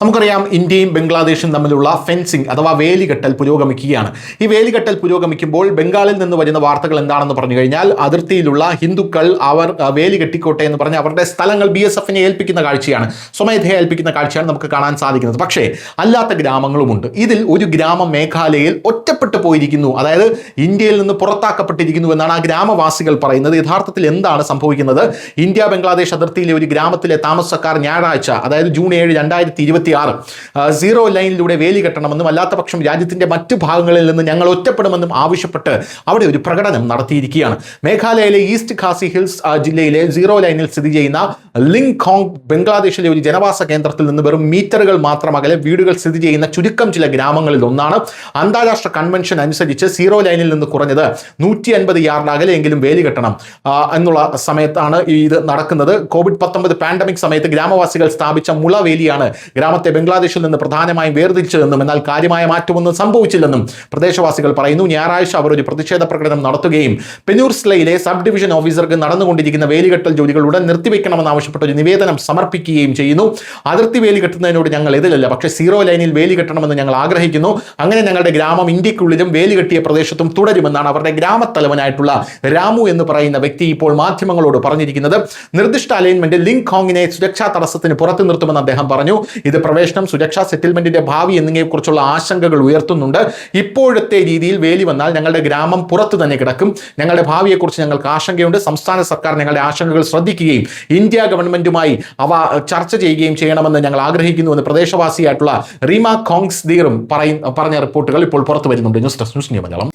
നമുക്കറിയാം ഇന്ത്യയും ബംഗ്ലാദേശും തമ്മിലുള്ള ഫെൻസിംഗ് അഥവാ വേലികെട്ടൽ പുരോഗമിക്കുകയാണ്. ഈ വേലികെട്ടൽ പുരോഗമിക്കുമ്പോൾ ബംഗാളിൽ നിന്ന് വരുന്ന വാർത്തകൾ എന്താണെന്ന് പറഞ്ഞു കഴിഞ്ഞാൽ അതിർത്തിയിലുള്ള ഹിന്ദുക്കൾ അവർ വേലി കെട്ടിക്കോട്ടെ എന്ന് പറഞ്ഞ് അവരുടെ സ്ഥലങ്ങൾ BSFനെ ഏൽപ്പിക്കുന്ന കാഴ്ചയാണ്, സ്വമേധയെ ഏൽപ്പിക്കുന്ന കാഴ്ചയാണ് നമുക്ക് കാണാൻ സാധിക്കുന്നത്. പക്ഷേ അല്ലാത്ത ഗ്രാമങ്ങളുമുണ്ട്. ഇതിൽ ഒരു ഗ്രാമം മേഘാലയയിൽ ഒറ്റപ്പെട്ടു പോയിരിക്കുന്നു, അതായത് ഇന്ത്യയിൽ നിന്ന് പുറത്താക്കപ്പെട്ടിരിക്കുന്നു എന്നാണ് ആ ഗ്രാമവാസികൾ പറയുന്നത്. യഥാർത്ഥത്തിൽ എന്താണ് സംഭവിക്കുന്നത്? ഇന്ത്യ ബംഗ്ലാദേശ് അതിർത്തിയിലെ ഒരു ഗ്രാമത്തിലെ താമസക്കാർ ഞായറാഴ്ച, അതായത് ജൂൺ 7, 2026 സീറോ ലൈനിലൂടെ വേലി കെട്ടണമെന്നും അല്ലാത്ത പക്ഷം രാജ്യത്തിന്റെ മറ്റു ഭാഗങ്ങളിൽ നിന്ന് ഞങ്ങൾ ഒറ്റപ്പെടുമെന്നും ആവശ്യപ്പെട്ട് അവിടെ ഒരു പ്രകടനം നടത്തിയിരിക്കുകയാണ്. മേഘാലയയിലെ ഈസ്റ്റ് ഖാസി ഹിൽസ് ജില്ലയിലെ സീറോ ലൈനിൽ സ്ഥിതി ചെയ്യുന്ന ലിംഗ്കോങ് ബംഗ്ലാദേശിലെ ഒരു ജനവാസ കേന്ദ്രത്തിൽ നിന്ന് വെറും മീറ്ററുകൾ മാത്രം അകലെ വീടുകൾ സ്ഥിതി ചെയ്യുന്ന ചുരുക്കം ചില ഗ്രാമങ്ങളിൽ ഒന്നാണ്. അന്താരാഷ്ട്ര കൺവെൻഷൻ അനുസരിച്ച് സീറോ ലൈനിൽ നിന്ന് കുറഞ്ഞത് 150 യാർഡ് അകലെയെങ്കിലും വേലി കെട്ടണം എന്നുള്ള സമയത്താണ് ഇത് നടക്കുന്നത്. COVID-19 പാൻഡമിക് സമയത്ത് ഗ്രാമവാസികൾ സ്ഥാപിച്ച മുളവേലിയാണ് ഗ്രാമത്തെ ബംഗ്ലാദേശിൽ നിന്ന് പ്രധാനമായും വേർതിരിച്ചതെന്നും എന്നാൽ കാര്യമായ മാറ്റമൊന്നും സംഭവിച്ചില്ലെന്നും പ്രദേശവാസികൾ പറയുന്നു. ഞായറാഴ്ച അവർ ഒരു പ്രതിഷേധ പ്രകടനം നടത്തുകയും പെനൂർസ്ലയിലെ സബ് ഡിവിഷൻ ഓഫീസർക്ക് നടന്നുകൊണ്ടിരിക്കുന്ന വേലികെട്ടൽ ജോലികൾ ഉടൻ നിർത്തിവെക്കണമെന്ന് ആവശ്യപ്പെട്ട ഒരു നിവേദനം സമർപ്പിക്കുകയും ചെയ്യുന്നു. അതിർത്തി വേലി കെട്ടുന്നതിനോട് ഞങ്ങൾ എതിരല്ല, പക്ഷേ സീറോ ലൈനിൽ വേലി കെട്ടണമെന്ന് ഞങ്ങൾ ആഗ്രഹിക്കുന്നു. അങ്ങനെ ഞങ്ങളുടെ ഗ്രാമം ഇന്ത്യക്കുള്ളിലും വേലി കെട്ടിയ പ്രദേശത്തും തുടരുമെന്നാണ് അവരുടെ ഗ്രാമത്തലവനായിട്ടുള്ള രാമു എന്ന് പറയുന്ന വ്യക്തി ഇപ്പോൾ മാധ്യമങ്ങളോട് പറഞ്ഞിരിക്കുന്നത്. നിർദ്ദിഷ്ട അലൈൻമെന്റ് ലിംഗ്കോങ്ങിനെ സുരക്ഷാ തടസ്സത്തിന് പുറത്തു നിർത്തുമെന്ന് അദ്ദേഹം പറഞ്ഞു. ഇത് പ്രവേശനം, സുരക്ഷാ, സെറ്റിൽമെന്റിന്റെ ഭാവി എന്നിവയെക്കുറിച്ചുള്ള ആശങ്കകൾ ഉയർത്തുന്നുണ്ട്. ഇപ്പോഴത്തെ രീതിയിൽ വേലി വന്നാൽ ഞങ്ങളുടെ ഗ്രാമം പുറത്തു തന്നെ കിടക്കും. ഞങ്ങളുടെ ഭാവിയെക്കുറിച്ച് ഞങ്ങൾക്ക് ആശങ്കയുണ്ട്. സംസ്ഥാന സർക്കാർ ഞങ്ങളുടെ ആശങ്കകൾ ശ്രദ്ധിക്കുകയും ഇന്ത്യ ഗവൺമെന്റുമായി അവ ചർച്ച ചെയ്യുകയും ചെയ്യണമെന്ന് ഞങ്ങൾ ആഗ്രഹിക്കുന്നുവെന്ന് പ്രദേശവാസിയായിട്ടുള്ള റീമ കോങ്സ്ദീറും പറഞ്ഞ റിപ്പോർട്ടുകൾ ഇപ്പോൾ പുറത്തു വരുന്നുണ്ട്. News desk news India Malayalam.